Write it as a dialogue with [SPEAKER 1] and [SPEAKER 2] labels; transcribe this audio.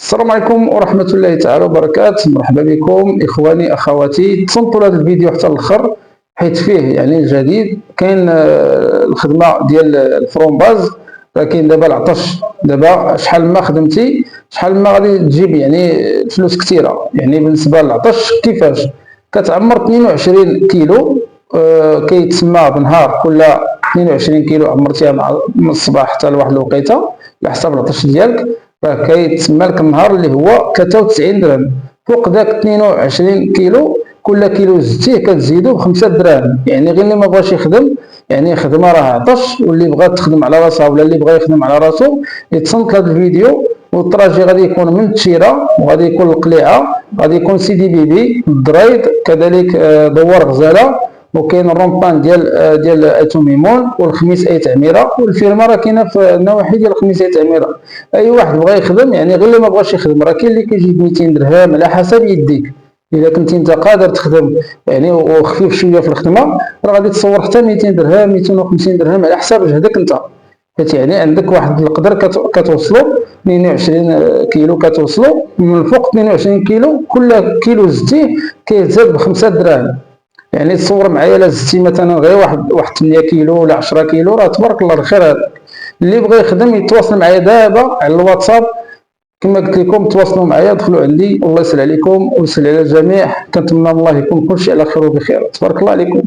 [SPEAKER 1] السلام عليكم ورحمة الله تعالى وبركاته. مرحبا بكم إخواني أخواتي، تصنتوا لهذا الفيديو حتى الآخر حيث فيه يعني الجديد. كاين الخدمة ديال الفرومباز، راه كاين دابا العطش. دابا شحال ما خدمتي شحال ما غادي تجيب يعني فلوس كثيرة. يعني بالنسبة للعطش كيفاش كتعمر 22 كيلو، كيتسمى بنهار كل 22 كيلو عمرتيها من الصباح حتى لواحد الوقيته على حسب العطش ديالك، راه كيتسمى لك النهار اللي هو 93 درهم. فوق داك 22 كيلو كل كيلو زدتيه كتزيدو ب5 دراهم. يعني غير اللي ما بغاش يخدم يعني خدمه راه عطش، واللي بغات تخدم على راسها ولا اللي بغا يخدم على راسو يتصنت لهذا الفيديو. والطراجي غادي يكون من التشيره، وغادي يكون القليعه، غادي يكون سيدي بيبي الدرايد، كذلك دوار غزاله، وكاين الرومبان ديال ايتو ميمون، والخميس اي تعميره، والفيرما راه كاينه في النواحي ديال الخميس اي تعميره. اي واحد بغى يخدم يعني غير اللي ما بغاش يخدم راه كاين اللي كيجيب 200 درهم على حسب يديك. اذا كنتي انت قادر تخدم يعني وخفيف شويه في الخدمه، راه غادي تصور حتى 200 درهم 250 درهم على حسب جهدك انت. حيت يعني عندك واحد القدر كتوصلوا 22 كيلو، كتوصلوا من فوق 22 كيلو كل كيلو زدتيه كيزاد ب5 دراهم. يعني تصور معايا الا زدتي مثلا غير واحد 8 كيلو ولا 10 كيلو، راه تبارك الله الخير هذاك. اللي بغى يخدم يتواصل معايا دابا على الواتساب، كما قلت لكم تواصلوا معايا، دخلوا عندي. الله يسهل عليكم ويسهل على الجميع. كنتمنى الله يكون كلشي على خير وبخير. تبارك الله عليكم.